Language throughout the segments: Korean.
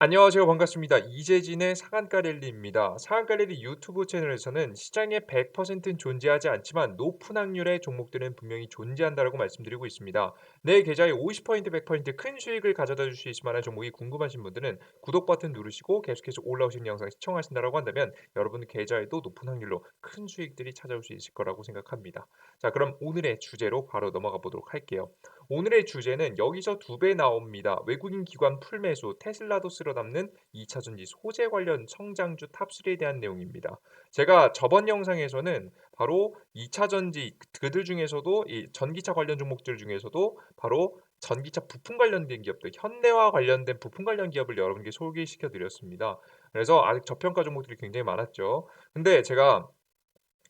안녕하세요. 반갑습니다. 이재진의 상한가 랠리입니다. 상한가 랠리 유튜브 채널에서는 시장에 100%는 존재하지 않지만 높은 확률의 종목들은 분명히 존재한다라고 말씀드리고 있습니다. 내 계좌에 50% 100%큰 수익을 가져다 줄 수 있을 만한 종목이 궁금하신 분들은 구독 버튼 누르시고 계속해서 올라오시는 영상 시청하신다라고 한다면 여러분 계좌에도 높은 확률로 큰 수익들이 찾아올 수 있을 거라고 생각합니다. 자, 그럼 오늘의 주제로 바로 넘어가 보도록 할게요. 오늘의 주제는 여기서 두 배 나옵니다. 외국인 기관 풀매수, 테슬라도 쓸어 담는 2차 전지 소재 관련 성장주 탑3에 대한 내용입니다. 제가 저번 영상에서는 바로 2차 전지 그들 중에서도 이 전기차 관련 종목들 중에서도 바로 전기차 부품 관련된 기업들, 현대와 관련된 부품 관련 기업을 여러분께 소개시켜 드렸습니다. 그래서 아직 저평가 종목들이 굉장히 많았죠. 근데 제가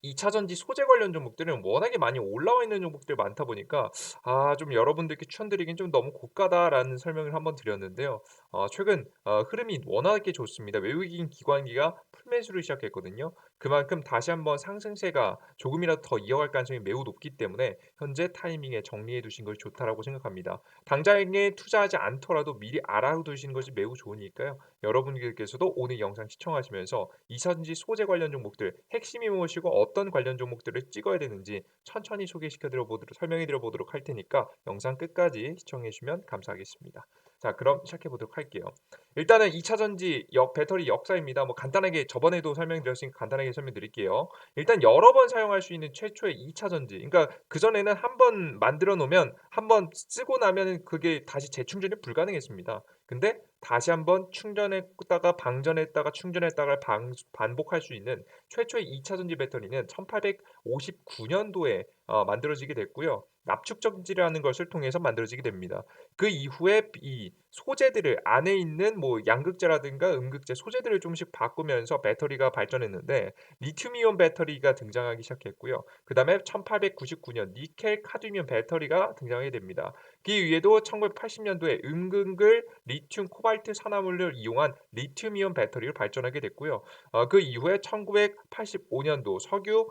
2차 전지 소재 관련 종목들은 워낙에 많이 올라와 있는 종목들이 많다 보니까 좀 여러분들께 추천드리긴 좀 너무 고가다라는 설명을 한번 드렸는데요. 최근 흐름이 워낙에 좋습니다. 외국인 기관기가 풀매수를 시작했거든요. 그만큼 다시 한번 상승세가 조금이라도 더 이어갈 가능성이 매우 높기 때문에 현재 타이밍에 정리해 두신 것이 좋다라고 생각합니다. 당장에 투자하지 않더라도 미리 알아두시는 것이 매우 좋으니까요. 여러분들께서도 오늘 영상 시청하시면서 이차전지 소재 관련 종목들 핵심이 무엇이고 어떤 관련 종목들을 찍어야 되는지 천천히 소개시켜 드려 보도록 설명해 드려 보도록 할 테니까 영상 끝까지 시청해 주시면 감사하겠습니다. 자, 그럼 시작해 보도록 할게요. 일단은 2차 전지 배터리 역사입니다. 뭐 간단하게 저번에도 설명드렸으니까 간단하게 설명드릴게요. 일단 여러 번 사용할 수 있는 최초의 2차 전지. 그러니까 그전에는 한 번 만들어 놓으면 한 번 쓰고 나면은 그게 다시 재충전이 불가능했습니다. 근데 다시 한번 충전했다가 방전했다가 충전했다가 반복할 수 있는 최초의 2차 전지 배터리는 1859년도에 만들어지게 됐고요. 납축전지라는 것을 통해서 만들어지게 됩니다. 그 이후에 이 소재들을 안에 있는 뭐 양극재라든가 음극재 소재들을 좀씩 바꾸면서 배터리가 발전했는데 리튬이온 배터리가 등장하기 시작했고요. 그다음에 1899년 니켈 카드뮴 배터리가 등장하게 됩니다. 그 위에도 1980년도에 음극을 리튬 코발트 산화물을 이용한 리튬이온 배터리를 발전하게 됐고요. 그 이후에 1985년도 석유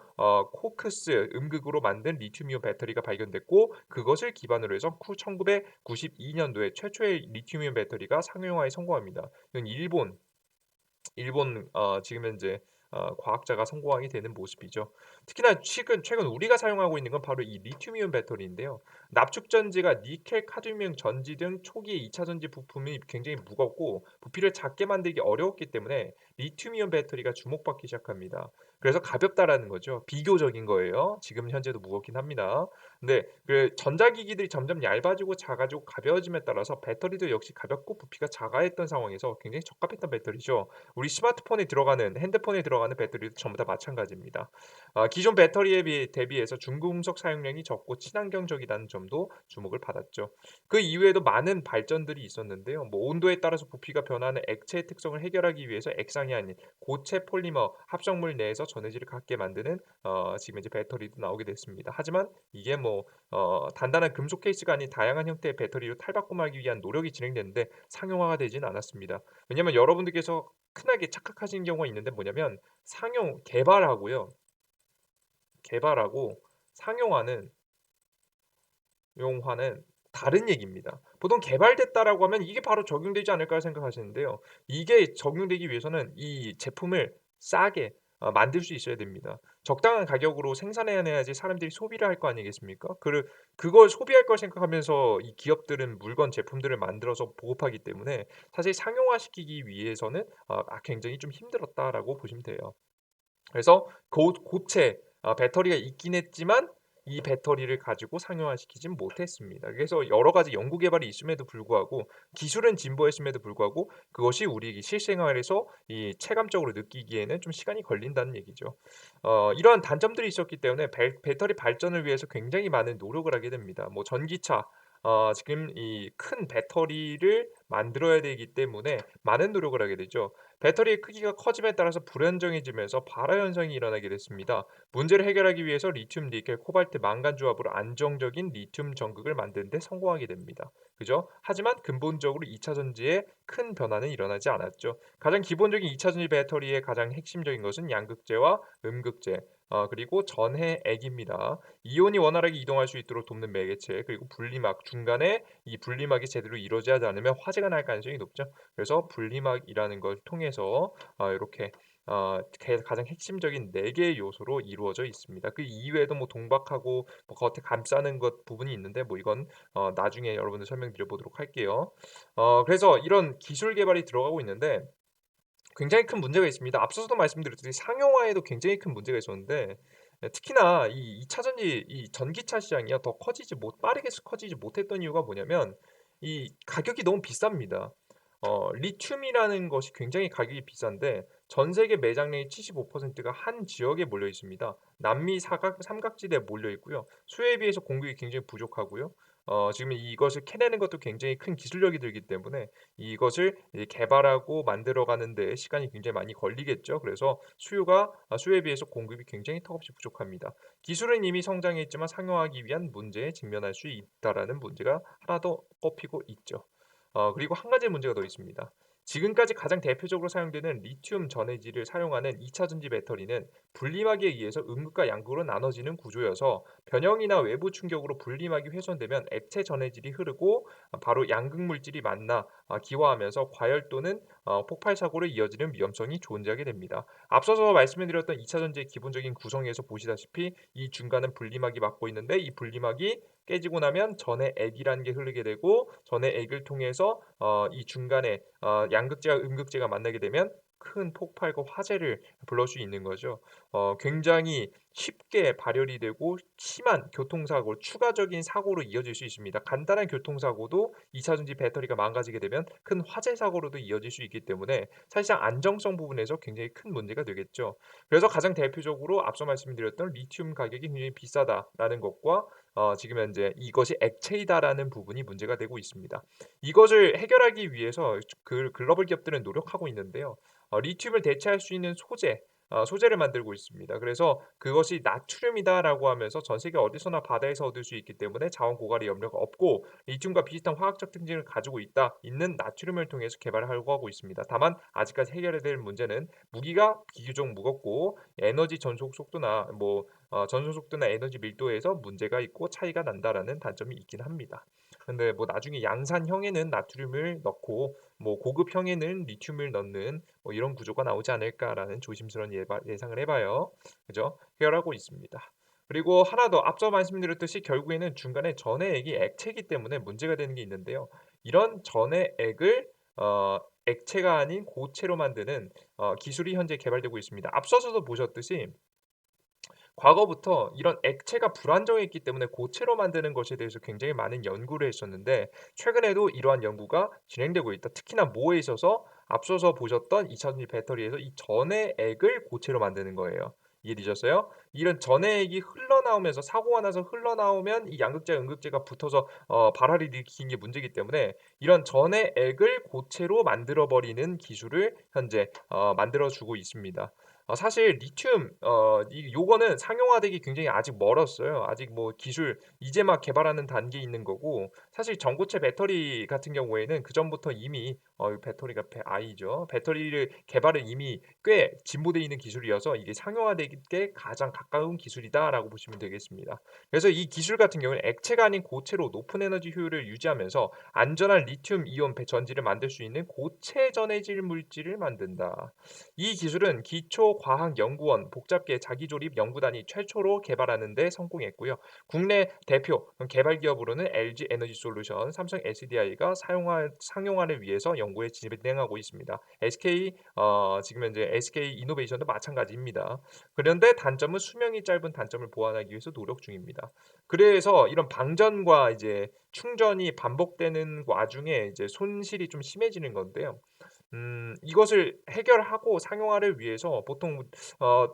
코크스 음극으로 만든 리튬이온 배터리가 발견됐고 그것을 기반으로 해서 1992년도에 최초의 리튬이온 배터리가 상용화에 성공합니다. 이건 일본 지금 현재 과학자가 성공하게 되는 모습이죠. 특히나 최근 우리가 사용하고 있는 건 바로 이 리튬이온 배터리인데요. 납축전지가 니켈, 카드뮴 전지 등 초기의 2차 전지 부품이 굉장히 무겁고 부피를 작게 만들기 어려웠기 때문에 리튬이온 배터리가 주목받기 시작합니다. 그래서 가볍다라는 거죠. 비교적인 거예요. 지금 현재도 무겁긴 합니다. 근데 그 전자기기들이 점점 얇아지고 작아지고 가벼워짐에 따라서 배터리도 역시 가볍고 부피가 작아했던 상황에서 굉장히 적합했던 배터리죠. 우리 스마트폰에 들어가는 핸드폰에 들어가는 배터리도 전부 다 마찬가지입니다. 기존 배터리에 대비해서 중금속 사용량이 적고 친환경적이라는 점도 주목을 받았죠. 그 이후에도 많은 발전들이 있었는데요. 뭐 온도에 따라서 부피가 변하는 액체의 특성을 해결하기 위해서 액상이 아닌 고체 폴리머 합성물 내에서 전해질을 갖게 만드는 지금 이제 배터리도 나오게 됐습니다. 하지만 이게 뭐 단단한 금속 케이스가 아닌 다양한 형태의 배터리로 탈바꿈하기 위한 노력이 진행됐는데 상용화가 되진 않았습니다. 왜냐면 여러분들께서 흔하게 착각하시는 경우가 있는데 뭐냐면 개발하고 상용화는 용화는 다른 얘기입니다. 보통 개발됐다라고 하면 이게 바로 적용되지 않을까 생각하시는데요. 이게 적용되기 위해서는 이 제품을 싸게 만들 수 있어야 됩니다. 적당한 가격으로 생산해 내야지 사람들이 소비를 할 거 아니겠습니까? 그걸 소비할 걸 생각하면서 이 기업들은 물건 제품들을 만들어서 보급하기 때문에 사실 상용화시키기 위해서는 굉장히 좀 힘들었다라고 보시면 돼요. 그래서 고체 배터리가 있긴 했지만 이 배터리를 가지고 상용화시키진 못했습니다. 그래서 여러 가지 연구 개발이 있음에도 불구하고 기술은 진보했음에도 불구하고 그것이 우리 실생활에서 이 체감적으로 느끼기에는 좀 시간이 걸린다는 얘기죠. 이러한 단점들이 있었기 때문에 배터리 발전을 위해서 굉장히 많은 노력을 하게 됩니다. 뭐 전기차 지금 이 큰 배터리를 만들어야 되기 때문에 많은 노력을 하게 되죠. 배터리의 크기가 커짐에 따라서 불안정해지면서 발화 현상이 일어나게 됐습니다. 문제를 해결하기 위해서 리튬, 니켈, 코발트, 망간 조합으로 안정적인 리튬 전극을 만드는 데 성공하게 됩니다. 그죠? 하지만 근본적으로 2차 전지에 큰 변화는 일어나지 않았죠. 가장 기본적인 2차 전지 배터리의 가장 핵심적인 것은 양극재와 음극재, 그리고 전해액입니다. 이온이 원활하게 이동할 수 있도록 돕는 매개체, 그리고 분리막 중간에 이 분리막이 제대로 이루어지지 않으면 화재가 날 가능성이 높죠. 그래서 분리막이라는 걸 통해서 요렇게 가장 핵심적인 4 개의 요소로 이루어져 있습니다. 그 이외에도 뭐 동박하고 뭐 겉에 감싸는 것 부분이 있는데 뭐 이건 나중에 여러분들 설명드려 보도록 할게요. 그래서 이런 기술 개발이 들어가고 있는데 굉장히 큰 문제가 있습니다. 앞서서도 말씀드렸듯이 상용화에도 굉장히 큰 문제가 있었는데 특히나 이 2차 전지 이 전기차 시장이요 더 커지지 못 빠르게 커지지 못했던 이유가 뭐냐면 이 가격이 너무 비쌉니다. 리튬이라는 것이 굉장히 가격이 비싼데 전 세계 매장량의 75%가 한 지역에 몰려 있습니다. 남미 삼각지대에 몰려 있고요. 수요에 비해서 공급이 굉장히 부족하고요. 지금 이것을 캐내는 것도 굉장히 큰 기술력이 들기 때문에 이것을 이제 개발하고 만들어 가는 데 시간이 굉장히 많이 걸리겠죠. 그래서 수요에 비해서 공급이 굉장히 턱없이 부족합니다. 기술은 이미 성장했지만 상용화하기 위한 문제에 직면할 수 있다라는 문제가 하나 더 꼽히고 있죠. 그리고 한 가지 문제가 더 있습니다. 지금까지 가장 대표적으로 사용되는 리튬 전해질을 사용하는 2차 전지 배터리는 분리막에 의해서 음극과 양극으로 나눠지는 구조여서 변형이나 외부 충격으로 분리막이 훼손되면 액체 전해질이 흐르고 바로 양극 물질이 만나 기화하면서 과열 또는 폭발 사고로 이어지는 위험성이 존재하게 됩니다. 앞서서 말씀을 드렸던 2차 전지의 기본적인 구성에서 보시다시피 이 중간은 분리막이 막고 있는데 이 분리막이 깨지고 나면 전해 액이라는 게 흐르게 되고 전해 액을 통해서 이 중간에 양극재와 음극재가 만나게 되면 큰 폭발과 화재를 불러올 수 있는 거죠. 굉장히 쉽게 발열이 되고 심한 교통사고, 추가적인 사고로 이어질 수 있습니다. 간단한 교통사고도 2차 전지 배터리가 망가지게 되면 큰 화재 사고로도 이어질 수 있기 때문에 사실상 안정성 부분에서 굉장히 큰 문제가 되겠죠. 그래서 가장 대표적으로 앞서 말씀드렸던 리튬 가격이 굉장히 비싸다라는 것과 지금 현재 이것이 액체이다라는 부분이 문제가 되고 있습니다. 이것을 해결하기 위해서 글로벌 기업들은 노력하고 있는데요. 리튬을 대체할 수 있는 소재를 만들고 있습니다. 그래서 그것이 나트륨이다라고 하면서 전 세계 어디서나 바다에서 얻을 수 있기 때문에 자원 고갈의 염려가 없고 리튬과 비슷한 화학적 특징을 가지고 있는 나트륨을 통해서 개발을 하려고 하고 있습니다. 다만 아직까지 해결해야 될 문제는 무기가 비교적 무겁고 에너지 전송 속도나 전송 속도나 에너지 밀도에서 문제가 있고 차이가 난다라는 단점이 있긴 합니다. 근데 뭐 나중에 양산형에는 나트륨을 넣고 뭐 고급형에는 리튬을 넣는 뭐 이런 구조가 나오지 않을까라는 조심스러운 예상을 해봐요. 그죠? 해결하고 있습니다. 그리고 하나 더 앞서 말씀드렸듯이 결국에는 중간에 전해액이 액체이기 때문에 문제가 되는 게 있는데요. 이런 전해액을 액체가 아닌 고체로 만드는 기술이 현재 개발되고 있습니다. 앞서서도 보셨듯이 과거부터 이런 액체가 불안정했기 때문에 고체로 만드는 것에 대해서 굉장히 많은 연구를 했었는데 최근에도 이러한 연구가 진행되고 있다. 특히나 뭐에 있어서 앞서서 보셨던 2차전지 배터리에서 이 전해액을 고체로 만드는 거예요. 이해되셨어요? 이런 전해액이 흘러나오면서 사고가 나서 흘러나오면 이 양극재, 음극재가 붙어서 발화를 일으키는 게 문제이기 때문에 이런 전해액을 고체로 만들어 버리는 기술을 현재 만들어 주고 있습니다. 사실 리튬 요거는 상용화되기 굉장히 아직 멀었어요. 아직 뭐 기술 이제 막 개발하는 단계에 있는 거고 사실 전고체 배터리 같은 경우에는 그전부터 이미 배터리가 I죠. 배터리를 개발은 이미 꽤 진보되어 있는 기술이어서 이게 상용화되기에 가장 가까운 기술이다라고 보시면 되겠습니다. 그래서 이 기술 같은 경우는 액체가 아닌 고체로 높은 에너지 효율을 유지하면서 안전한 리튬 이온 전지를 만들 수 있는 고체 전해질 물질을 만든다. 이 기술은 기초과학연구원 복잡계 자기조립 연구단이 최초로 개발하는 데 성공했고요. 국내 대표 개발 기업으로는 LG 에너지 솔루션, 삼성 SDI가 상용화를 위해서 연구에 진행하고 있습니다. 지금 현재 SK 이노베이션도 마찬가지입니다. 그런데 단점은 수명이 짧은 단점을 보완하기 위해서 노력 중입니다. 그래서 이런 방전과 이제 충전이 반복되는 와중에 이제 손실이 좀 심해지는 건데요. 이것을 해결하고 상용화를 위해서 보통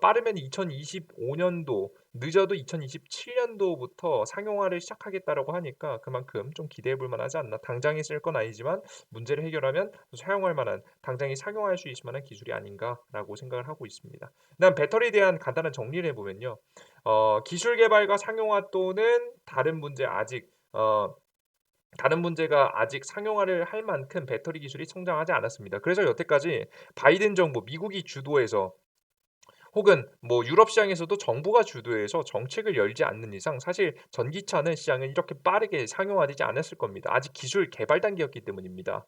빠르면 2025 년도 늦어도 2027 년도부터 상용화를 시작하겠다라고 하니까 그만큼 좀 기대해 볼 만하지 않나. 당장에 쓸 건 아니지만 문제를 해결하면 사용할 만한 당장에 상용화할 수 있을 만한 기술이 아닌가라고 생각을 하고 있습니다. 그다음 배터리에 대한 간단한 정리를 해 보면요. 기술 개발과 상용화 또는 다른 문제가 아직 상용화를 할 만큼 배터리 기술이 성장하지 않았습니다. 그래서 여태까지 바이든 정부 미국이 주도해서 혹은 뭐 유럽 시장에서도 정부가 주도해서 정책을 열지 않는 이상 사실 전기차는 시장은 이렇게 빠르게 상용화되지 않았을 겁니다. 아직 기술 개발 단계였기 때문입니다.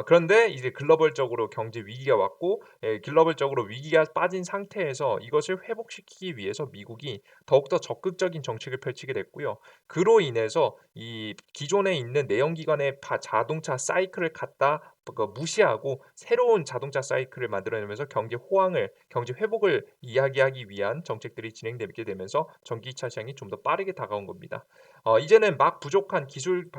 그런데 이제 글로벌적으로 경제 위기가 왔고 글로벌적으로 위기가 빠진 상태에서 이것을 회복시키기 위해서 미국이 더욱더 적극적인 정책을 펼치게 됐고요. 그로 인해서 이 기존에 있는 내연기관의 자동차 사이클을 갖다 무시하고 새로운 자동차 사이클을 만들어내면서 경제 회복을 이야기하기 위한 정책들이 진행되게 되면서 전기차 시장이 좀 더 빠르게 다가온 겁니다. 이제는 막 부족한 기술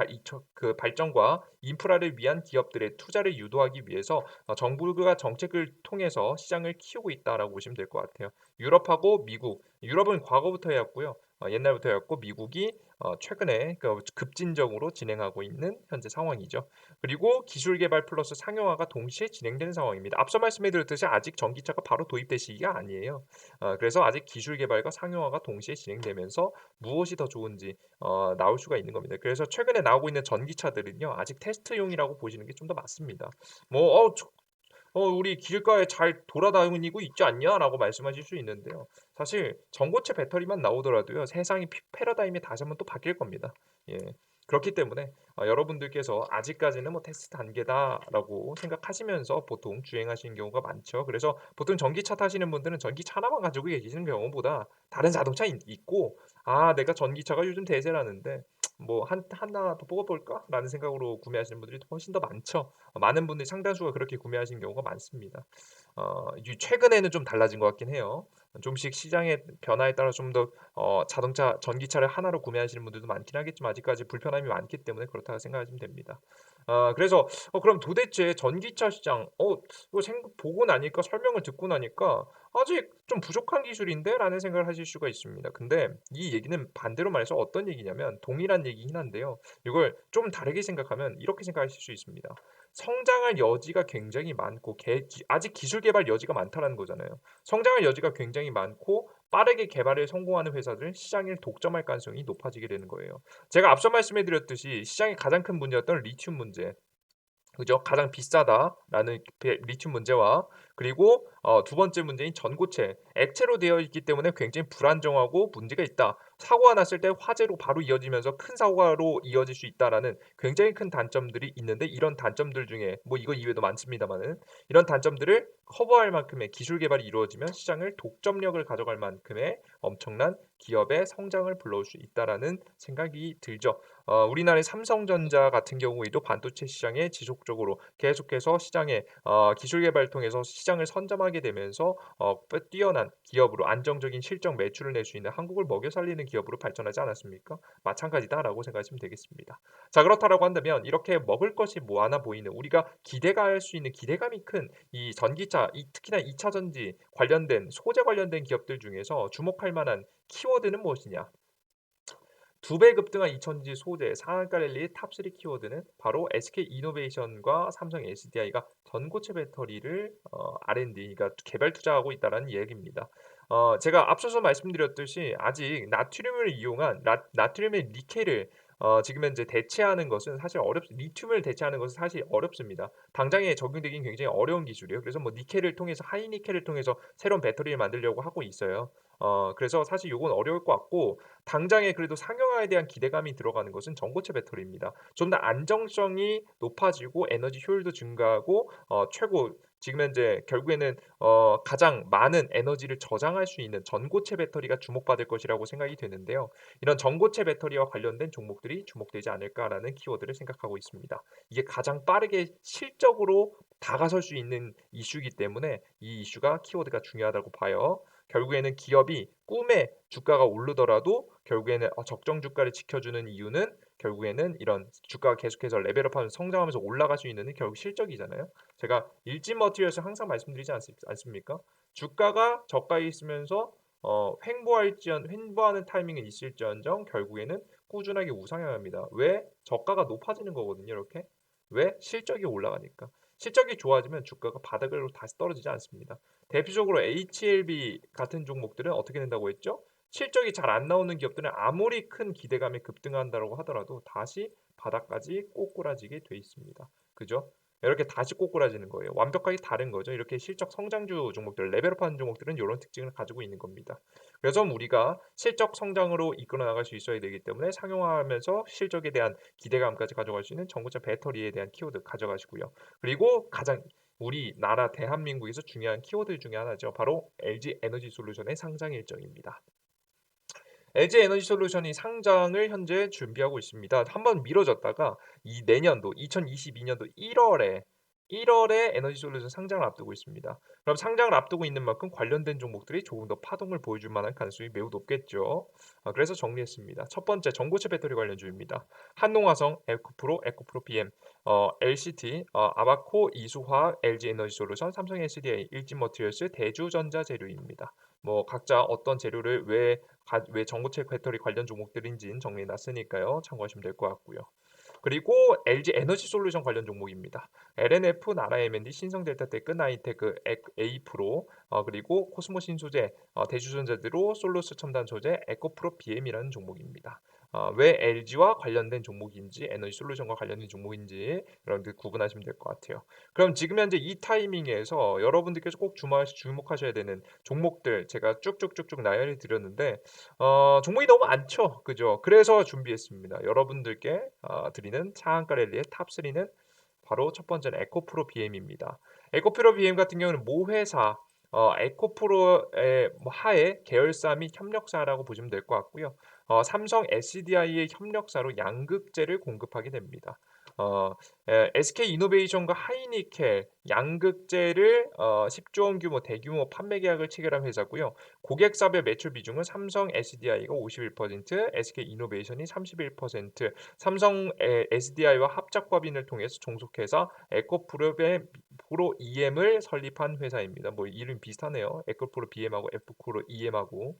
발전과 인프라를 위한 기업들의 투자를 유도하기 위해서 정부가 정책을 통해서 시장을 키우고 있다라고 보시면 될 것 같아요. 유럽하고 미국, 유럽은 과거부터 해왔고요. 옛날부터 해왔고 미국이 최근에 급진적으로 진행하고 있는 현재 상황이죠. 그리고 기술 개발 플러스 상용화가 동시에 진행되는 상황입니다. 앞서 말씀해 드렸듯이 아직 전기차가 바로 도입될 시기가 아니에요. 그래서 아직 기술 개발과 상용화가 동시에 진행되면서 무엇이 더 좋은지 나올 수가 있는 겁니다. 그래서 최근에 나오고 있는 전기차들은요. 아직 테스트용이라고 보시는 게 좀 더 맞습니다. 뭐 "우리 길가에 잘 돌아다니고 있지 않냐?"라고 말씀하실 수 있는데요. 사실 전고체 배터리만 나오더라도요. 세상이 패러다임이 다시 한번 또 바뀔 겁니다. 예. 그렇기 때문에 여러분들께서 '아직까지는 뭐 테스트 단계다.'라고 생각하시면서 보통 주행하시는 경우가 많죠. 그래서 보통 전기차 타시는 분들은 전기차 하나만 가지고 계시는 경우보다 다른 자동차 있고 '아 내가 전기차가 요즘 대세라는데 뭐 하나 더 뽑아 볼까?'라는 생각으로 구매하시는 분들이 훨씬 더 많죠. 많은 분들이 상당수가 그렇게 구매하시는 경우가 많습니다. 이 최근에는 좀 달라진 것 같긴 해요. 좀씩 시장의 변화에 따라 좀 더 자동차 전기차를 하나로 구매하시는 분들도 많긴 하겠지만 아직까지 불편함이 많기 때문에 그렇다고 생각하시면 됩니다. 그래서 그럼 도대체 전기차 시장 이거 보고 나니까 설명을 듣고 나니까 '아직 좀 부족한 기술인데?'라는 생각을 하실 수가 있습니다. 근데 이 얘기는 반대로 말해서 어떤 얘기냐면 동일한 얘기긴 한데요. 이걸 좀 다르게 생각하면 이렇게 생각하실 수 있습니다. 성장할 여지가 굉장히 많고 아직 기술 개발 여지가 많다라는 거잖아요. 성장할 여지가 굉장히 많고 빠르게 개발에 성공하는 회사들은 시장을 독점할 가능성이 높아지게 되는 거예요. 제가 앞서 말씀해 드렸듯이 시장의 가장 큰 문제였던 리튬 문제. 그죠? 가장 비싸다라는 리튬 문제와 그리고 두 번째 문제인 전고체. 액체로 되어 있기 때문에 굉장히 불안정하고 문제가 있다. 사고가 났을 때 화재로 바로 이어지면서 큰 사고로 이어질 수 있다라는 굉장히 큰 단점들이 있는데 이런 단점들 중에 뭐 이거 이외에도 많습니다마는 이런 단점들을 커버할 만큼의 기술 개발이 이루어지면 시장을 독점력을 가져갈 만큼의 엄청난 기업의 성장을 불러올 수 있다라는 생각이 들죠. 우리나라의 삼성전자 같은 경우에도 반도체 시장에 지속적으로 계속해서 시장에 기술 개발을 통해서 시장을 선점하게 되면서 뛰어난 기업으로 안정적인 실적 매출을 낼 수 있는 한국을 먹여 살리는 기업으로 발전하지 않았습니까? 마찬가지다라고 생각하시면 되겠습니다. 자 그렇다라고 한다면 이렇게 먹을 것이 모아나 보이는 우리가 기대가 할 수 있는 기대감이 큰 이 전기차 특히나 2차 전지 관련된 소재 관련된 기업들 중에서 주목할 만한 키워드는 무엇이냐? 두 배 급등한 2000지 소재 상한가 랠리의 탑3 키워드는 바로 SK이노베이션과 삼성 SDI가 전고체 배터리를 R&D 그러니까 개발 투자하고 있다라는 이야기입니다. 제가 앞서서 말씀드렸듯이 아직 나트륨을 이용한 나트륨의 니켈을 지금 현재 대체하는 것은 사실 리튬을 대체하는 것은 사실 어렵습니다. 당장에 적용되긴 굉장히 어려운 기술이에요. 그래서 뭐 니켈을 통해서 하이니켈을 통해서 새로운 배터리를 만들려고 하고 있어요. 그래서 사실 요건 어려울 것 같고 당장에 그래도 상용화에 대한 기대감이 들어가는 것은 전고체 배터리입니다. 좀 더 안정성이 높아지고 에너지 효율도 증가하고 지금 현재 결국에는 가장 많은 에너지를 저장할 수 있는 전고체 배터리가 주목받을 것이라고 생각이 되는데요. 이런 전고체 배터리와 관련된 종목들이 주목되지 않을까라는 키워드를 생각하고 있습니다. 이게 가장 빠르게 실적으로 다가설 수 있는 이슈이기 때문에 이 이슈가 키워드가 중요하다고 봐요. 결국에는 기업이 꿈에 주가가 오르더라도 결국에는 적정 주가를 지켜주는 이유는 결국에는 이런 주가가 계속해서 레벨업하면서 성장하면서 올라갈 수 있는 결국 실적이잖아요. 제가 일진 머티리얼에서 항상 말씀드리지 않습니까? 주가가 저가에 있으면서 횡보하는 타이밍은 있을지언정 결국에는 꾸준하게 우상향합니다. 왜? 저가가 높아지는 거거든요. 이렇게. 왜? 실적이 올라가니까. 실적이 좋아지면 주가가 바닥으로 다시 떨어지지 않습니다. 대표적으로 HLB 같은 종목들은 어떻게 된다고 했죠? 실적이 잘 안 나오는 기업들은 아무리 큰 기대감이 급등한다고 하더라도 다시 바닥까지 꼬꾸라지게 돼 있습니다. 그죠? 이렇게 다시 꼬꾸라지는 거예요. 완벽하게 다른 거죠. 이렇게 실적 성장주 종목들, 레벨업하는 종목들은 요런 특징을 가지고 있는 겁니다. 그래서 우리가 실적 성장으로 이끌어 나갈 수 있어야 되기 때문에 상용화하면서 실적에 대한 기대감까지 가져갈 수 있는 전고체 배터리에 대한 키워드 가져가시고요. 그리고 가장 우리나라 대한민국에서 중요한 키워드 중에 하나죠. 바로 LG 에너지 솔루션의 상장 일정입니다. LG 에너지 솔루션이 상장을 현재 준비하고 있습니다. 한번 미뤄졌다가 이 내년도 2022년도 1월에 에너지 솔루션 상장을 앞두고 있습니다. 그럼 상장을 앞두고 있는 만큼 관련된 종목들이 조금 더 파동을 보여줄 만한 가능성이 매우 높겠죠. 그래서 정리했습니다. 첫 번째 전고체 배터리 관련주입니다. 한농화성, 에코프로, 에코프로 PM, LCT, 아바코, 이수화학, LG 에너지 솔루션, 삼성 SDI, 일진머티리얼스, 대주전자재료입니다. 뭐 각자 어떤 재료를 왜 전고체 배터리 관련 종목들인지는 정리해 놨으니까요. 참고하시면 될 것 같고요. 그리고 LG 에너지 솔루션 관련 종목입니다. LNF, 나라 M&D, 신성델타테크, 나이테크, 에이프로, 그리고 코스모 신소재, 대주전자드로, 솔루스 첨단 소재, 에코프로 BM이라는 종목입니다. 왜 LG와 관련된 종목인지, 에너지 솔루션과 관련된 종목인지 여러분들 구분하시면 될 것 같아요. 그럼 지금 현재 이 타이밍에서 여러분들께서 꼭 주목하셔야 되는 종목들 제가 쭉쭉쭉쭉 나열해 드렸는데 종목이 너무 많죠. 그죠? 그래서 준비했습니다. 여러분들께 드리는 차안가 랠리의 탑3는 바로 첫 번째는 에코프로 BM입니다. 에코프로 BM 같은 경우는 모 회사 에코프로의 뭐 하에 계열사 및 협력사라고 보시면 될 것 같고요. 삼성 SDI의 협력사로 양극재를 공급하게 됩니다. SK 이노베이션과 하이니켈 양극재를 10조 원 규모 대규모 판매 계약을 체결한 회사고요. 고객사별 매출 비중은 삼성 SDI가 51%, SK 이노베이션이 31%, 삼성 SDI와 합작 법인을 통해서 종속회사 에코프로 EM을 설립한 회사입니다. 뭐 이름 비슷하네요. 에코프로 BM하고 에코프로 EM하고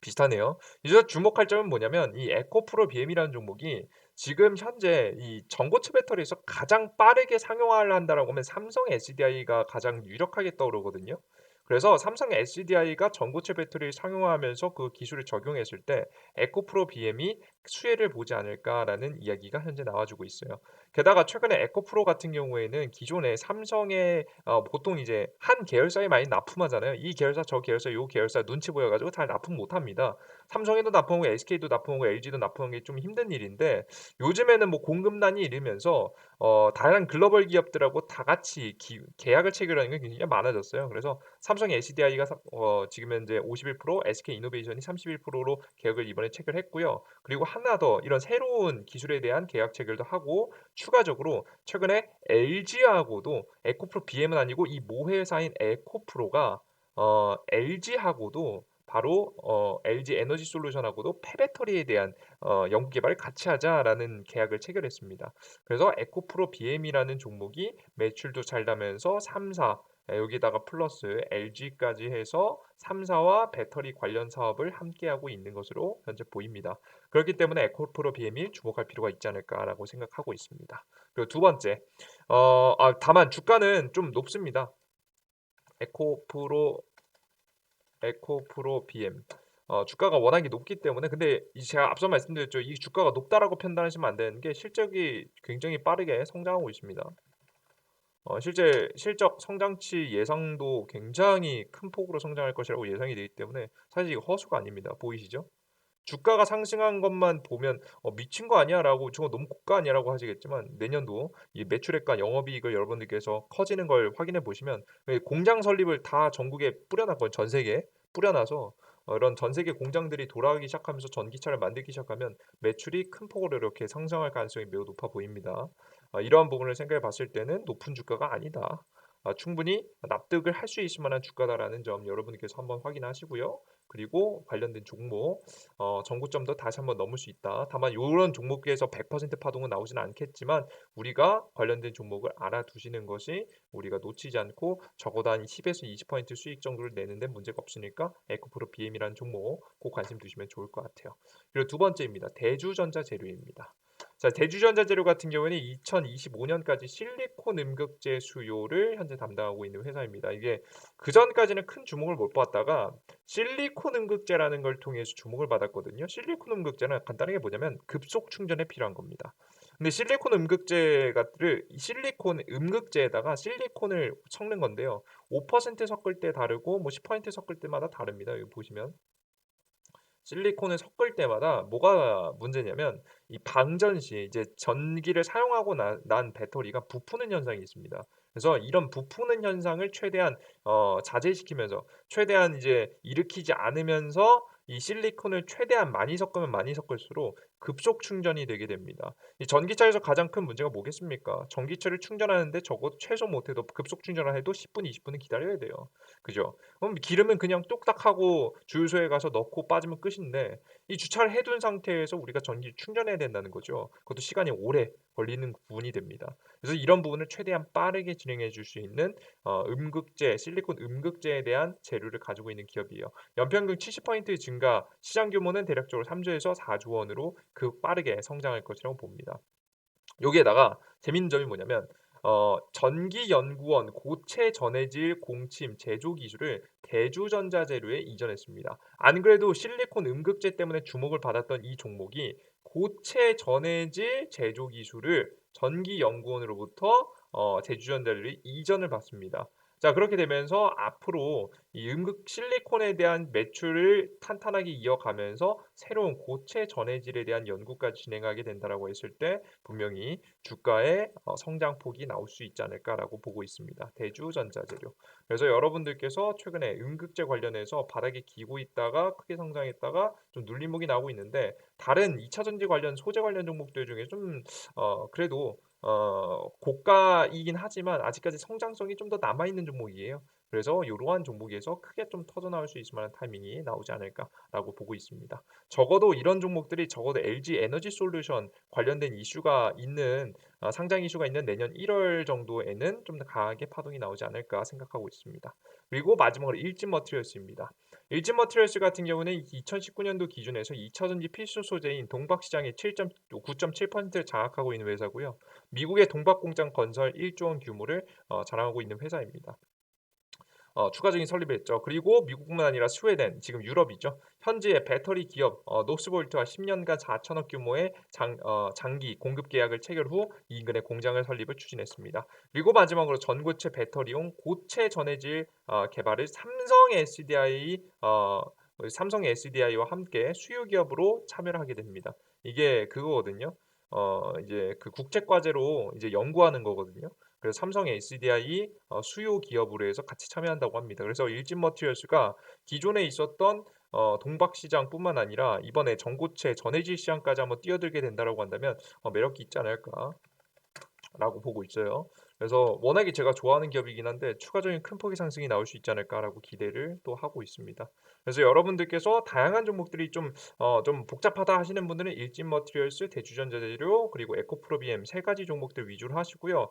비슷하네요. 여기서 주목할 점은 뭐냐면 이 에코프로 BM이라는 종목이 지금 현재 이 전고체 배터리에서 가장 빠르게 상용화를 한다라고 하면 삼성 SDI가 가장 유력하게 떠오르거든요. 그래서 삼성 SDI가 전고체 배터리를 상용화하면서 그 기술을 적용했을 때 에코프로 BM이 수혜를 보지 않을까라는 이야기가 현재 나와주고 있어요. 게다가 최근에 에코프로 같은 경우에는 기존에 삼성의 보통 이제 한 계열사에 많이 납품하잖아요. 이 계열사 저 계열사 요 계열사 눈치 보여 가지고 다 납품 못 합니다. 삼성에도 납품하고 SK도 납품하고 LG도 납품하는 게 좀 힘든 일인데 요즘에는 뭐 공급난이 이르면서 다양한 글로벌 기업들하고 다 같이 계약을 체결하는 게 굉장히 많아졌어요. 그래서 삼성 SDI가 지금 현재 51%, SK 이노베이션이 31%로 계약을 이번에 체결했고요. 그리고 하나 더 이런 새로운 기술에 대한 계약 체결도 하고 추가적으로 최근에 LG하고도 에코프로 BM은 아니고 이 모회사인 에코프로가 LG하고도 바로 LG 에너지 솔루션하고도 폐배터리에 대한 연구 개발을 같이 하자라는 계약을 체결했습니다. 그래서 에코프로 BM이라는 종목이 매출도 잘 나면서 3사 여기다가 플러스 LG까지 해서 3사와 배터리 관련 사업을 함께하고 있는 것으로 현재 보입니다. 그렇기 때문에 에코프로 BM이 주목할 필요가 있지 않을까라고 생각하고 있습니다. 그리고 두 번째, 다만 주가는 좀 높습니다. 에코프로 BM. 주가가 워낙에 높기 때문에 근데 제가 앞서 말씀드렸죠. 이 주가가 높다라고 판단하시면 안 되는 게 실적이 굉장히 빠르게 성장하고 있습니다. 실제 실적 성장치 예상도 굉장히 큰 폭으로 성장할 것이라고 예상이 되기 때문에 사실 이거 허수가 아닙니다. 보이시죠? 주가가 상승한 것만 보면 미친 거 아니야라고 저거 너무 고가 아니야라고 하시겠지만 내년도 이 매출액과 영업이익을 여러분들께서 커지는 걸 확인해 보시면 공장 설립을 다 전국에 뿌려놨거든요. 전 세계에 뿌려놔서 이런 전 세계 공장들이 돌아가기 시작하면서 전기차를 만들기 시작하면 매출이 큰 폭으로 이렇게 상승할 가능성이 매우 높아 보입니다. 이러한 부분을 생각해 봤을 때는 높은 주가가 아니다. 충분히 납득을 할 수 있을 만한 주가다라는 점 여러분께서 한번 확인하시고요. 그리고 관련된 종목 정고점도 다시 한번 넘을 수 있다. 다만 요런 종목에서 100% 파동은 나오지는 않겠지만 우리가 관련된 종목을 알아두시는 것이 우리가 놓치지 않고 적어도 한 10에서 20% 수익 정도를 내는 데 문제가 없으니까 에코프로 BM이라는 종목 꼭 관심 두시면 좋을 것 같아요. 그리고 두 번째입니다. 대주전자 재료입니다. 자, 대주전자 재료 같은 경우에는 2025년까지 실리콘 음극재 수요를 현재 담당하고 있는 회사입니다. 이게 그전까지는 큰 주목을 못 받다가 실리콘 음극재라는 걸 통해서 주목을 받았거든요. 실리콘 음극재는 간단하게 뭐냐면 급속 충전에 필요한 겁니다. 근데 실리콘 음극재를 이 실리콘 음극재에다가 실리콘을 섞는 건데요. 5% 섞을 때 다르고 뭐 10% 섞을 때마다 다릅니다. 여기 보시면. 실리콘을 섞을 때마다 뭐가 문제냐면 이 방전 시 이제 전기를 사용하고 난 배터리가 부푸는 현상이 있습니다. 그래서 이런 부푸는 현상을 최대한 자제시키면서 최대한 이제 일으키지 않으면서 이 실리콘을 최대한 많이 섞으면 많이 섞을수록 급속 충전이 되게 됩니다. 이 전기차에서 가장 큰 문제가 뭐겠습니까? 전기차를 충전하는데 적어도 최소 못해도 급속 충전을 해도 10분, 20분은 기다려야 돼요. 그죠? 그럼 기름은 그냥 뚝딱 하고 주유소에 가서 넣고 빠지면 끝인데 이 주차를 해둔 상태에서 우리가 전기를 충전해야 된다는 거죠. 그것도 시간이 오래 걸리는 부분이 됩니다. 그래서 이런 부분을 최대한 빠르게 진행해 줄 수 있는 음극재, 실리콘 음극재에 대한 재료를 가지고 있는 기업이에요. 연평균 70% 증가, 시장 규모는 대략적으로 3조에서 4조 원으로 빠르게 성장할 것이라고 봅니다. 여기에다가 재밌는 점이 뭐냐면 전기연구원 고체 전해질 공침 제조 기술을 대주전자재료에 이전했습니다. 안 그래도 실리콘 음극재 때문에 주목을 받았던 이 종목이 고체 전해질 제조 기술을 전기연구원으로부터 대주전자재료에 이전을 받습니다. 자, 그렇게 되면서 앞으로 이 음극 실리콘에 대한 매출을 탄탄하게 이어가면서 새로운 고체 전해질에 대한 연구까지 진행하게 된다라고 했을 때 분명히 주가의 성장폭이 나올 수 있지 않을까라고 보고 있습니다. 대주전자재료. 그래서 여러분들께서 최근에 음극재 관련해서 바닥에 기고 있다가 크게 성장했다가 좀 눌림목이 나오고 있는데 다른 2차 전지 관련 소재 관련 종목들 중에 좀 그래도 고가이긴 하지만 아직까지 성장성이 좀 더 남아 있는 종목이에요. 그래서 이러한 종목에서 크게 좀 터져 나올 수 있을 만한 타이밍이 나오지 않을까라고 보고 있습니다. 적어도 이런 종목들이 적어도 LG 에너지 솔루션 관련된 이슈가 있는 상장 이슈가 있는 내년 1월 정도에는 좀 더 강하게 파동이 나오지 않을까 생각하고 있습니다. 그리고 마지막으로 일진 머티리얼스입니다. 일진 머티리얼스 같은 경우는 2019년도 기준에서 2차 전지 필수 소재인 동박 시장의 9.7%를 장악하고 있는 회사고요. 미국의 동박 공장 건설 1조 원 규모를 자랑하고 있는 회사입니다. 추가적인 설립을 했죠. 그리고 미국뿐만 아니라 스웨덴, 지금 유럽이죠. 현지의 배터리 기업 노스볼트와 10년간 4천억 규모의 장기 공급 계약을 체결 후 인근에 공장을 설립을 추진했습니다. 그리고 마지막으로 전고체 배터리용 고체 전해질 개발을 삼성의 SDI와 함께 수요 기업으로 참여를 하게 됩니다. 이게 그거거든요. 이제 그 국제 과제로 이제 연구하는 거거든요. 그래서 삼성의 SDI 수요 기업으로 해서 같이 참여한다고 합니다. 그래서 일진 머티리얼스가 기존에 있었던 동박 시장뿐만 아니라 이번에 전고체 전해질 시장까지 한번 뛰어들게 된다라고 한다면 매력이 있지 않을까 라고 보고 있어요. 그래서 워낙에 제가 좋아하는 기업이긴 한데 추가적인 큰 폭의 상승이 나올 수 있지 않을까라고 기대를 또 하고 있습니다. 그래서 여러분들께서 다양한 종목들이 좀 복잡하다 하시는 분들은 일진 머티리얼스, 대주전자재료, 그리고 에코프로비엠 세 가지 종목들 위주로 하시고요.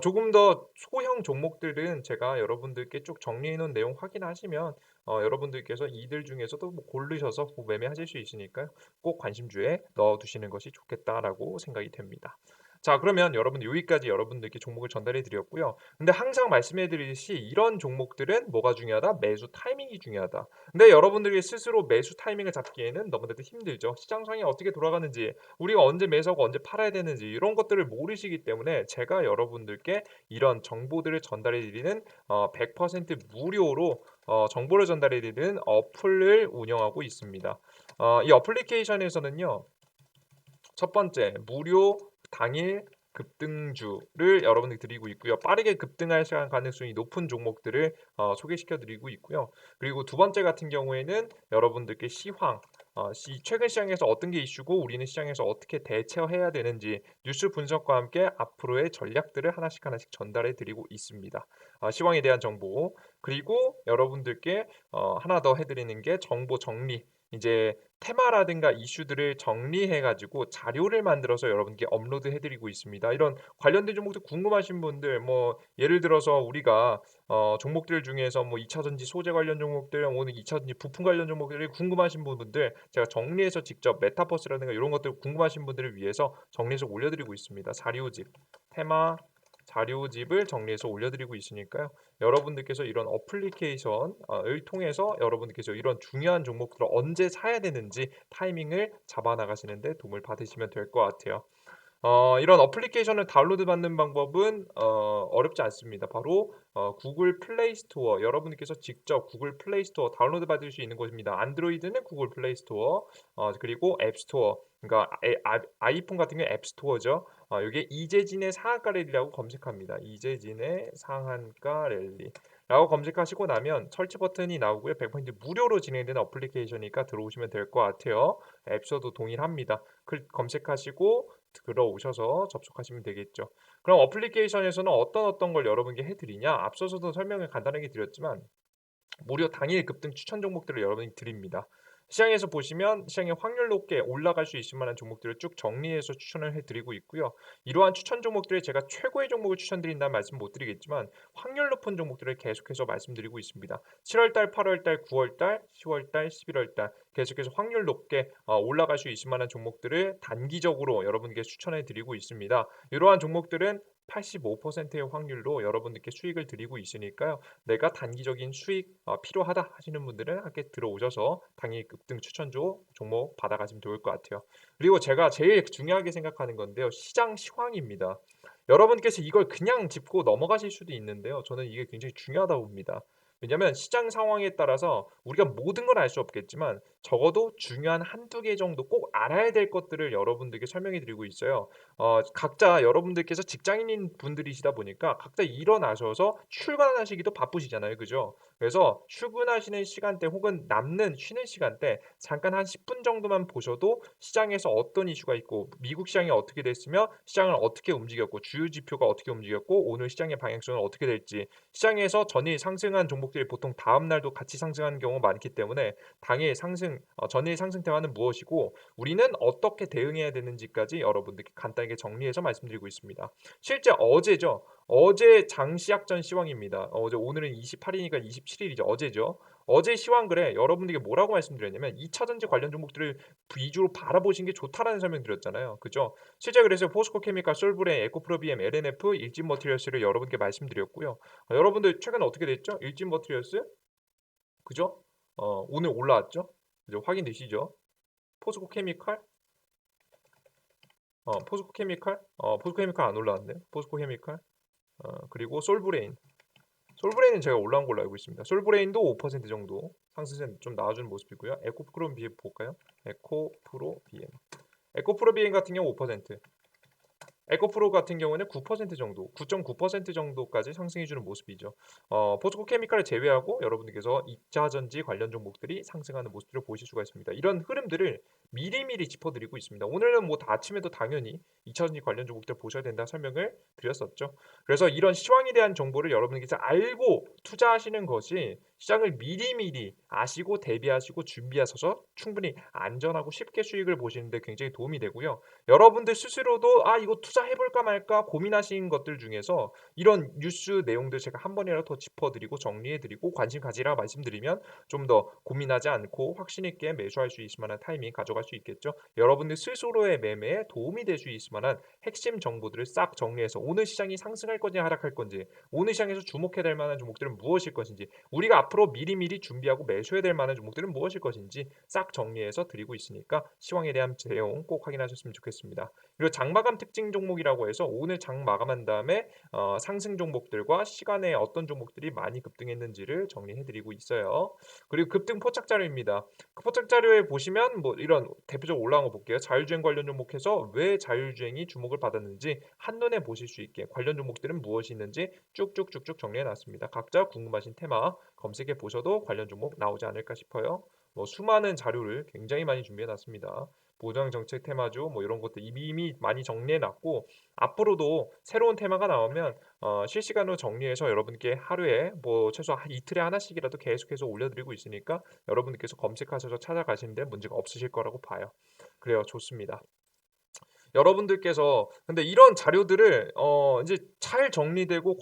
조금 더 소형 종목들은 제가 여러분들께 쭉 정리해 놓은 내용 확인하시면 여러분들께서 이들 중에서도 뭐 고르셔서 매매하실 수 있으니까요. 꼭 관심주에 넣어 두시는 것이 좋겠다라고 생각이 됩니다. 자, 그러면 여러분들 여기까지 여러분들께 종목을 전달해 드렸고요. 근데 항상 말씀해 드리듯이 이런 종목들은 뭐가 중요하다? 매수 타이밍이 중요하다. 근데 여러분들이 스스로 매수 타이밍을 잡기에는 너무나도 힘들죠. 시장 상황이 어떻게 돌아가는지, 우리가 언제 매수하고 언제 팔아야 되는지 이런 것들을 모르시기 때문에 제가 여러분들께 이런 정보들을 전달해 드리는 100% 무료로 정보를 전달해 드리는 어플을 운영하고 있습니다. 이 어플리케이션에서는요. 첫 번째, 무료 당일 급등주를 여러분들이 드리고 있고요. 빠르게 급등할 가능성이 높은 종목들을 소개시켜 드리고 있고요. 그리고 두 번째 같은 경우에는 여러분들께 시황, 최근 시장에서 어떤 게 이슈고 우리는 시장에서 어떻게 대처해야 되는지 뉴스 분석과 함께 앞으로의 전략들을 하나씩 하나씩 전달해 드리고 있습니다. 시황에 대한 정보, 그리고 여러분들께 하나 더 해드리는 게 정보 정리. 이제 테마라든가 이슈들을 정리해 가지고 자료를 만들어서 여러분께 업로드해 드리고 있습니다. 이런 관련된 종목들 궁금하신 분들 뭐 예를 들어서 우리가 종목들 중에서 뭐 2차 전지 소재 관련 종목들, 오늘 2차 전지 부품 관련 종목들이 궁금하신 분들 제가 정리해서 직접 메타버스라든가 이런 것들 궁금하신 분들을 위해서 정리해서 올려 드리고 있습니다. 자료집, 테마 자료집을 정리해서 올려드리고 있으니까요. 여러분들께서 이런 어플리케이션을 통해서 여러분들께서 이런 중요한 종목들을 언제 사야 되는지 타이밍을 잡아 나가시는데 도움을 받으시면 될 것 같아요. 이런 어플리케이션을 다운로드 받는 방법은 어렵지 않습니다. 바로 구글 플레이 스토어 여러분께서 직접 구글 플레이 스토어 다운로드 받을 수 있는 곳입니다. 안드로이드는 구글 플레이 스토어 그리고 앱 스토어 그러니까 아이폰 같은 경우는 앱 스토어죠. 요게 이재진의 상한가 랠리라고 검색합니다. 이재진의 상한가 랠리라고 검색하시고 나면 설치 버튼이 나오고요. 100% 무료로 진행되는 어플리케이션이니까 들어오시면 될 것 같아요. 앱 스토어도 동일합니다. 검색하시고 들어오셔서 접속하시면 되겠죠. 그럼 어플리케이션에서는 어떤 걸 여러분께 해드리냐? 앞서서도 설명을 간단하게 드렸지만 무료 당일 급등 추천 종목들을 여러분이 드립니다. 시장에서 보시면 시장의 확률 높게 올라갈 수 있을 만한 종목들을 쭉 정리해서 추천을 해드리고 있고요. 이러한 추천 종목들에 제가 최고의 종목을 추천드린다는 말씀 못 드리겠지만 확률 높은 종목들을 계속해서 말씀드리고 있습니다. 7월달, 8월달, 9월달, 10월달, 11월달 계속해서 확률 높게 올라갈 수 있을 만한 종목들을 단기적으로 여러분께 추천해 드리고 있습니다. 이러한 종목들은 85%의 확률로 여러분들께 수익을 드리고 있으니까요. 내가 단기적인 수익 필요하다 하시는 분들은 함께 들어오셔서 당일 급등 추천조 종목 받아가시면 좋을 것 같아요. 그리고 제가 제일 중요하게 생각하는 건데요. 시장 시황입니다. 여러분께서 이걸 그냥 짚고 넘어가실 수도 있는데요. 저는 이게 굉장히 중요하다고 봅니다. 왜냐하면 시장 상황에 따라서 우리가 모든 걸 알 수 없겠지만 적어도 중요한 한두 개 정도 꼭 알아야 될 것들을 여러분들께 설명해 드리고 있어요. 각자 여러분들께서 직장인인 분들이시다 보니까 각자 일어나셔서 출근하시기도 바쁘시잖아요. 그죠? 그래서 출근하시는 시간대 혹은 남는 쉬는 시간대 잠깐 한 10분 정도만 보셔도 시장에서 어떤 이슈가 있고 미국 시장이 어떻게 됐으며 시장을 어떻게 움직였고 주요 지표가 어떻게 움직였고 오늘 시장의 방향성은 어떻게 될지 시장에서 전일 상승한 종목들이 보통 다음 날도 같이 상승하는 경우가 많기 때문에 당일 상승 전일 상승 테마는 무엇이고 우리는 어떻게 대응해야 되는지까지 여러분들께 간단하게 정리해서 말씀드리고 있습니다. 실제 어제죠. 어제 장시작전 시황입니다. 오늘은 28일이니까 27일이죠. 어제죠. 어제 시황글에 여러분들께 뭐라고 말씀드렸냐면 2차 전지 관련 종목들을 위주로 바라보시는 게 좋다라는 설명 드렸잖아요. 그죠? 실제 그래서 포스코케미칼, 솔브레인, 에코프로비엠, LNF, 일진머티리얼스를 여러분께 말씀드렸고요. 여러분들 최근 어떻게 됐죠? 일진머티리얼스? 그죠? 오늘 올라왔죠? 그죠? 확인되시죠? 포스코케미칼? 포스코케미칼 안 올라왔네요. 포스코케미칼. 그리고 솔브레인. 솔브레인은 제가 올라온 걸로 알고 있습니다. 솔브레인도 5% 정도 상승세 좀 나와주는 모습이고요. 에코프로 비엠 볼까요? 에코프로 비엠. 에코프로 비엠 같은 경우 5%. 에코프로 같은 경우는 9% 정도, 9.9% 정도까지 상승해주는 모습이죠. 포스코 케미칼을 제외하고 여러분들께서 2차 전지 관련 종목들이 상승하는 모습들을 보실 수가 있습니다. 이런 흐름들을 미리미리 짚어드리고 있습니다. 오늘은 뭐 다 아침에도 당연히 2차 전지 관련 종목들 보셔야 된다 설명을 드렸었죠. 그래서 이런 시황에 대한 정보를 여러분들께서 알고 투자하시는 것이 시장을 미리미리 아시고 대비하시고 준비하셔서 충분히 안전하고 쉽게 수익을 보시는데 굉장히 도움이 되고요. 여러분들 스스로도 이거 투자해볼까 말까 고민하신 것들 중에서 이런 뉴스 내용들 제가 한 번이라도 더 짚어드리고 정리해드리고 관심 가지라 말씀드리면 좀 더 고민하지 않고 확신 있게 매수할 수 있을 만한 타이밍 가져갈 수 있겠죠. 여러분들 스스로의 매매에 도움이 될 수 있을 만한 핵심 정보들을 싹 정리해서 오늘 시장이 상승할 건지 하락할 건지 오늘 시장에서 주목해야 될 만한 종목들은 무엇일 것인지 우리가 앞으로 미리미리 준비하고 매수해야 될 만한 종목들은 무엇일 것인지 싹 정리해서 드리고 있으니까 시황에 대한 내용 꼭 확인하셨으면 좋겠습니다. 그리고 장마감 특징 종목이라고 해서 오늘 장 마감한 다음에 상승 종목들과 시간에 어떤 종목들이 많이 급등했는지를 정리해드리고 있어요. 그리고 급등 포착 자료입니다. 그 포착 자료에 보시면 뭐 이런 대표적으로 올라온 거 볼게요. 자율주행 관련 종목에서 왜 자율주행이 주목을 받았는지 한눈에 보실 수 있게 관련 종목들은 무엇이 있는지 쭉쭉쭉쭉 정리해놨습니다. 각자 궁금하신 테마 검색해 보셔도 관련 종목 나오지 않을까 싶어요. 뭐 수많은 자료를 굉장히 많이 준비해놨습니다. 보장 정책 테마주 뭐 이런 것들 이미 많이 정리해놨고 앞으로도 새로운 테마가 나오면 실시간으로 정리해서 여러분께 하루에 뭐 최소 한 이틀에 하나씩이라도 계속해서 올려드리고 있으니까 여러분들께서 검색하셔서 찾아가시는데 문제가 없으실 거라고 봐요. 그래요, 좋습니다. 여러분들께서 근데 이런 자료들을 이제 잘 정리되고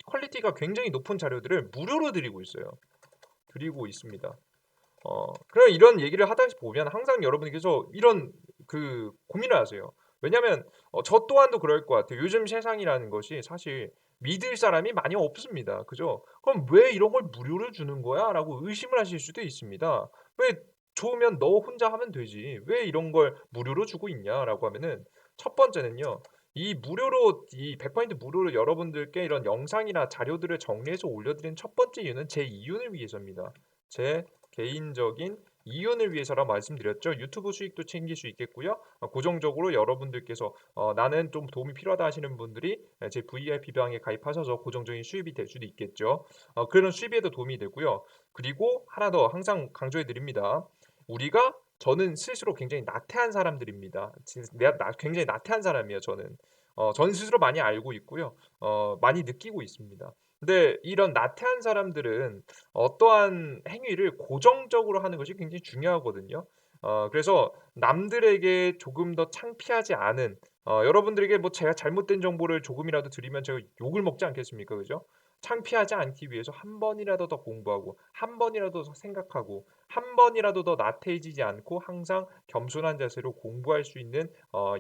퀄리티가 굉장히 높은 자료들을 무료로 드리고 있어요. 드리고 있습니다. 그럼 이런 얘기를 하다 보면 항상 여러분께서 이런 고민을 하세요. 왜냐하면 저 또한도 그럴 것 같아요. 요즘 세상이라는 것이 사실 믿을 사람이 많이 없습니다. 그죠? 그럼 왜 이런 걸 무료로 주는 거야? 라고 의심을 하실 수도 있습니다. 왜 좋으면 너 혼자 하면 되지. 왜 이런 걸 무료로 주고 있냐? 라고 하면은 첫 번째는요. 이 100% 무료로 여러분들께 이런 영상이나 자료들을 정리해서 올려드리는 첫 번째 이유는 제 이윤을 위해서입니다. 제 개인적인 이윤을 위해서라 말씀드렸죠. 유튜브 수익도 챙길 수 있겠고요. 고정적으로 여러분들께서 나는 좀 도움이 필요하다 하시는 분들이 제 VIP 방에 가입하셔서 고정적인 수입이 될 수도 있겠죠. 그런 수입에도 도움이 되고요. 그리고 하나 더 항상 강조해 드립니다. 저는 스스로 굉장히 나태한 사람들입니다. 내가 굉장히 나태한 사람이에요, 저는. 저는 스스로 많이 알고 있고요. 많이 느끼고 있습니다. 근데 이런 나태한 사람들은 어떠한 행위를 고정적으로 하는 것이 굉장히 중요하거든요. 그래서 남들에게 조금 더 창피하지 않은 여러분들에게 뭐 제가 잘못된 정보를 조금이라도 드리면 제가 욕을 먹지 않겠습니까? 그죠? 창피하지 않기 위해서 한 번이라도 더 공부하고 한 번이라도 더 생각하고 한 번이라도 더 나태해지지 않고 항상 겸손한 자세로 공부할 수 있는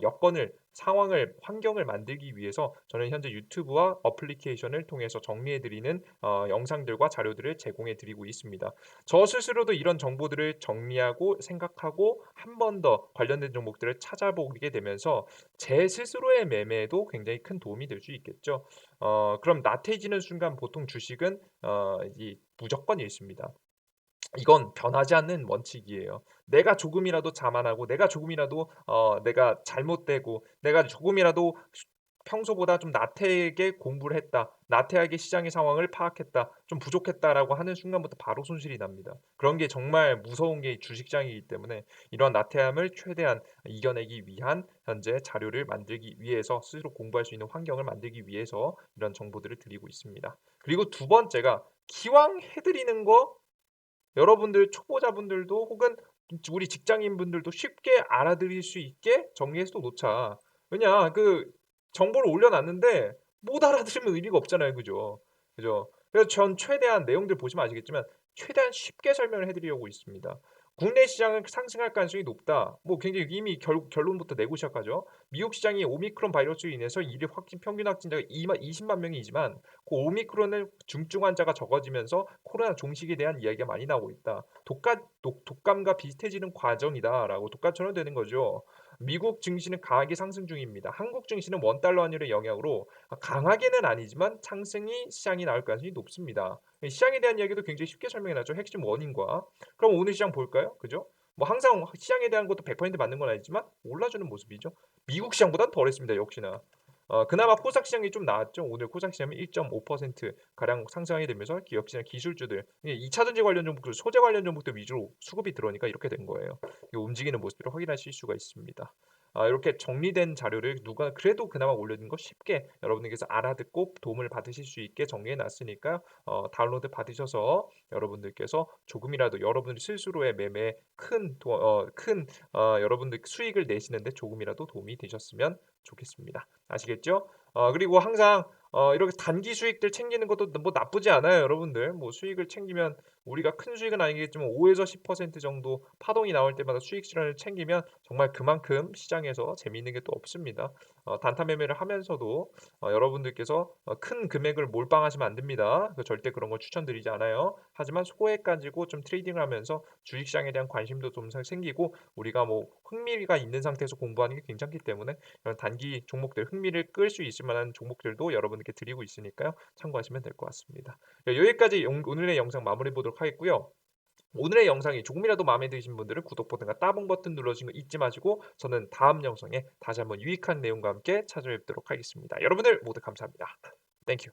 여건을 상황을 환경을 만들기 위해서 저는 현재 유튜브와 어플리케이션을 통해서 정리해 드리는 영상들과 자료들을 제공해 드리고 있습니다. 저 스스로도 이런 정보들을 정리하고 생각하고 한 번 더 관련된 종목들을 찾아보게 되면서 제 스스로의 매매에도 굉장히 큰 도움이 될 수 있겠죠. 그럼 나태해지는 순간 보통 주식은 이 무조건 잃습니다. 이건 변하지 않는 원칙이에요. 내가 조금이라도 자만하고 내가 조금이라도 내가 잘못되고 내가 조금이라도 평소보다 좀 나태하게 공부를 했다. 나태하게 시장의 상황을 파악했다. 좀 부족했다라고 하는 순간부터 바로 손실이 납니다. 그런 게 정말 무서운 게 주식시장이기 때문에 이런 나태함을 최대한 이겨내기 위한 현재 자료를 만들기 위해서 스스로 공부할 수 있는 환경을 만들기 위해서 이런 정보들을 드리고 있습니다. 그리고 두 번째가 기왕 해 드리는 거 여러분들 초보자분들도 혹은 우리 직장인분들도 쉽게 알아들일 수 있게 정리해서 놓자. 왜냐 정보를 올려 놨는데 못 알아들으면 의미가 없잖아요. 그죠? 그죠? 그래서 전 최대한 내용들 보시면 아시겠지만 최대한 쉽게 설명을 해 드리려고 있습니다. 국내 시장은 상승할 가능성이 높다. 뭐 굉장히 이미 결론부터 내고 시작하죠. 미국 시장이 오미크론 바이러스로 인해서 일일 확진 평균 확진자가 20만 명이지만 그 오미크론은 중증 환자가 적어지면서 코로나 종식에 대한 이야기가 많이 나오고 있다. 독감과 비슷해지는 과정이다라고 독감처럼 되는 거죠. 미국 증시는 강하게 상승 중입니다. 한국 증시는 원달러 환율의 영향으로 강하게는 아니지만 상승이 시장이 나올 가능성이 높습니다. 시장에 대한 이야기도 굉장히 쉽게 설명해 놨죠. 핵심 원인과. 그럼 오늘 시장 볼까요? 그죠? 뭐 항상 시장에 대한 것도 100% 맞는 건 아니지만 올라주는 모습이죠. 미국 시장보다는 덜했습니다. 역시나. 그나마 코스닥 시장이 좀 나았죠. 오늘 코스닥 시장이 1.5% 가량 상승하게 되면서 역시나 기술주들, 2차 전지 관련 종목들, 소재 관련 종목들 위주로 수급이 들어오니까 이렇게 된 거예요. 이 움직이는 모습들을 확인하실 수가 있습니다. 이렇게 정리된 자료를 누가 그래도 그나마 올려둔 거 쉽게 여러분들께서 알아듣고 도움을 받으실 수 있게 정리해 놨으니까요. 다운로드 받으셔서 여러분들께서 조금이라도 여러분들 스스로의 매매에 여러분들 수익을 내시는데 조금이라도 도움이 되셨으면 좋겠습니다. 아시겠죠? 그리고 항상 이렇게 단기 수익들 챙기는 것도 뭐 나쁘지 않아요, 여러분들. 뭐 수익을 챙기면 우리가 큰 수익은 아니겠지만 5에서 10% 정도 파동이 나올 때마다 수익 실현을 챙기면 정말 그만큼 시장에서 재미있는 게 또 없습니다. 단타 매매를 하면서도 여러분들께서 큰 금액을 몰빵하시면 안 됩니다. 절대 그런 걸 추천드리지 않아요. 하지만 소액 가지고 좀 트레이딩을 하면서 주식시장에 대한 관심도 좀 생기고 우리가 뭐 흥미가 있는 상태에서 공부하는 게 괜찮기 때문에 그런 단기 종목들 흥미를 끌 수 있을 만한 종목들도 여러분께 드리고 있으니까요. 참고하시면 될 것 같습니다. 여기까지 오늘의 영상 마무리 보도록 하겠고요. 오늘의 영상이 조금이라도 마음에 드신 분들은 구독 버튼과 따봉 버튼 눌러주시는 거 잊지 마시고 저는 다음 영상에 다시 한번 유익한 내용과 함께 찾아뵙도록 하겠습니다. 여러분들 모두 감사합니다. 땡큐.